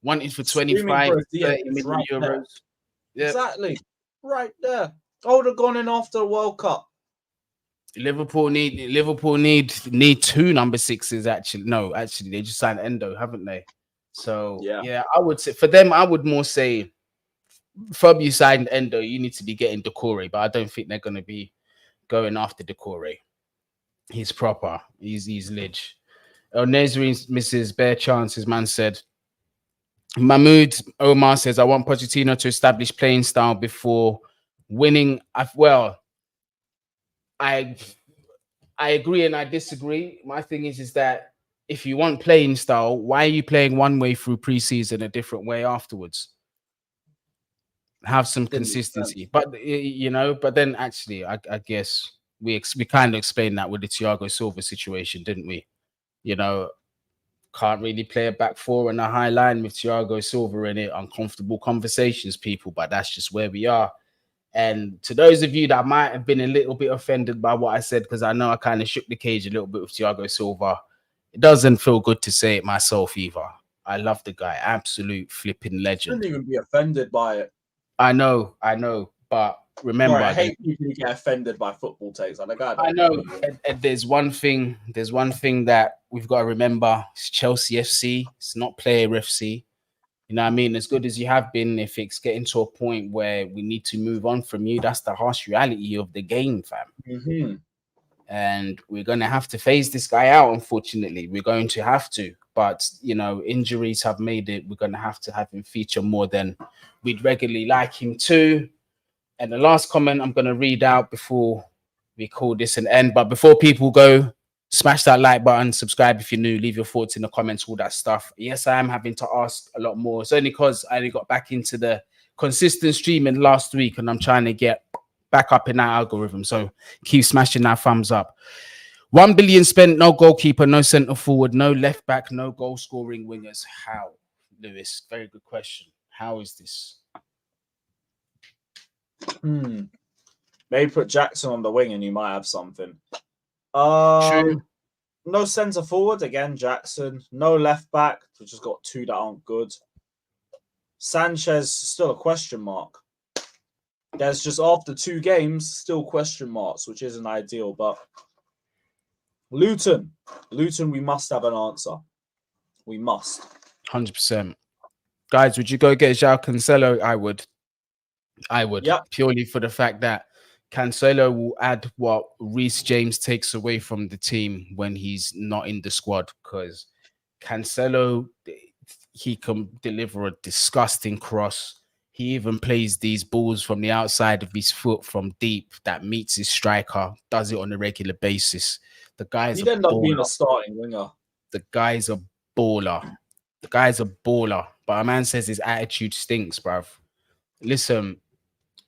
Wanted for 25, 30 million euros. Yep. Exactly. Right there. I would have gone in after the World Cup. Liverpool need 2 number 6s, actually. No, actually, they just signed Endo, haven't they? So yeah, I would say for them, I would more say from you signed Endo, you need to be getting Decore, but I don't think they're gonna be going after Decore. He's proper, he's ledge. El Nesri misses bare chances, man said. Mahmoud Omar says, I want Pochettino to establish playing style before winning. I agree and I disagree. My thing is that if you want playing style, why are you playing one way through preseason, a different way afterwards? Have some consistency. But but then actually, I guess we kind of explained that with the Thiago Silva situation, didn't we? Can't really play a back 4 and a high line with Thiago Silva in it. Uncomfortable conversations, people, but that's just where we are. And to those of you that might have been a little bit offended by what I said, because I know I kind of shook the cage a little bit with Thiago Silva, it doesn't feel good to say it myself either. I love the guy, absolute flipping legend. I shouldn't even be offended by it. I know, but remember, I hate people who get offended by football takes. I know, and there's one thing that we've got to remember: it's Chelsea FC. It's not Player FC. You know what I mean? As good as you have been, if it's getting to a point where we need to move on from you, that's the harsh reality of the game, fam. and we're going to have to phase this guy out. Unfortunately, we're going to have to. But you know, injuries have made it. We're going to have him feature more than we'd regularly like him to. And the last comment I'm going to read out before we call this an end. But before people go, smash that like button, subscribe if you're new, leave your thoughts in the comments, all that stuff. Yes, I am having to ask a lot more. It's only because I only got back into the consistent streaming last week and I'm trying to get back up in that algorithm. So keep smashing that thumbs up. 1 billion spent, no goalkeeper, no centre forward, no left back, no goal scoring wingers. How, Lewis? Very good question. How is this? Maybe put Jackson on the wing and you might have something. True. No centre forward, again, Jackson. No left back, we just got two that aren't good. Sanchez, still a question mark. There's just after 2 games, still question marks, which isn't ideal. But Luton, we must have an answer. We must. 100%. Guys, would you go get João Cancelo? I would. Yep. Purely for the fact that Cancelo will add what Reece James takes away from the team when he's not in the squad, because Cancelo, he can deliver a disgusting cross. He even plays these balls from the outside of his foot from deep that meets his striker, does it on a regular basis. The guy's He'd end up being a starting winger. The guy's a baller. The guy's a baller. But a man says his attitude stinks, bruv. Listen,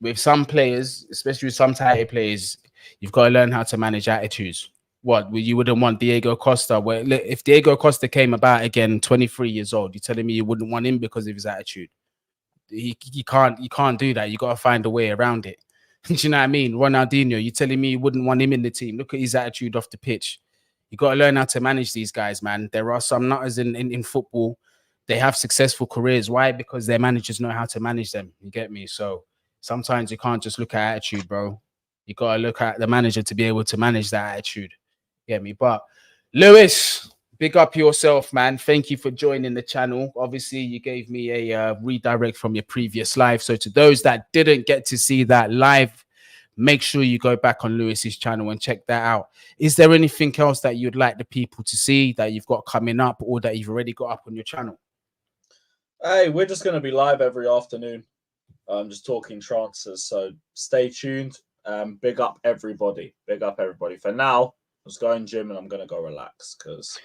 with some players, especially with some tighter players, you've got to learn how to manage attitudes. What, you wouldn't want Diego Costa? Where if Diego Costa came about again, 23 years old, you're telling me you wouldn't want him because of his attitude? You can't do that. You got to find a way around it. Do you know what I mean? Ronaldinho, you're telling me you wouldn't want him in the team? Look at his attitude off the pitch. You got to learn how to manage these guys, man. There are some nutters in football. They have successful careers. Why? Because their managers know how to manage them. You get me? So sometimes you can't just look at attitude, bro. You got to look at the manager to be able to manage that attitude. You get me? But Lewis, big up yourself, man. Thank you for joining the channel. Obviously, you gave me a redirect from your previous live. So to those that didn't get to see that live, make sure you go back on Lewis's channel and check that out. Is there anything else that you'd like the people to see that you've got coming up or that you've already got up on your channel? Hey, we're just going to be live every afternoon. Just talking transfers. So stay tuned. Big up everybody. Big up everybody. For now, I was going gym and I'm going to go relax because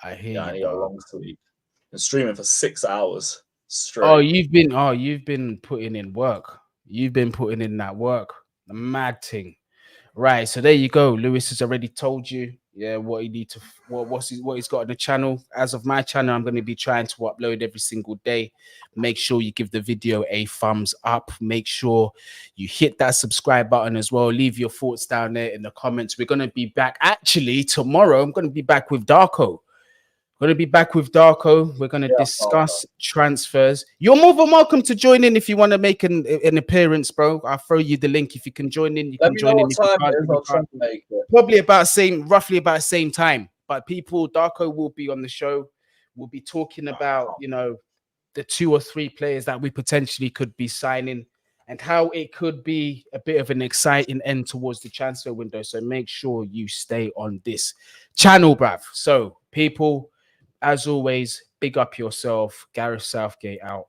I hear I need a long sleep. Been streaming for 6 hours straight. Oh, you've been putting in work. You've been putting in that work. The mad thing. Right. So there you go. Lewis has already told you, what you need to what he's got on the channel. As of my channel, I'm going to be trying to upload every single day. Make sure you give the video a thumbs up. Make sure you hit that subscribe button as well. Leave your thoughts down there in the comments. We're going to be back actually tomorrow. I'm going to be back with Darko. We're going to be back with Darko. We're going to discuss transfers. You're more than welcome to join in if you want to make an appearance, bro. I'll throw you the link. If you can join in, you can join in. Probably roughly about the same time. But Darko will be on the show. We'll be talking about, the 2 or 3 players that we potentially could be signing and how it could be a bit of an exciting end towards the transfer window. So make sure you stay on this channel, bruv. So people, as always, big up yourself. Gareth Southgate out.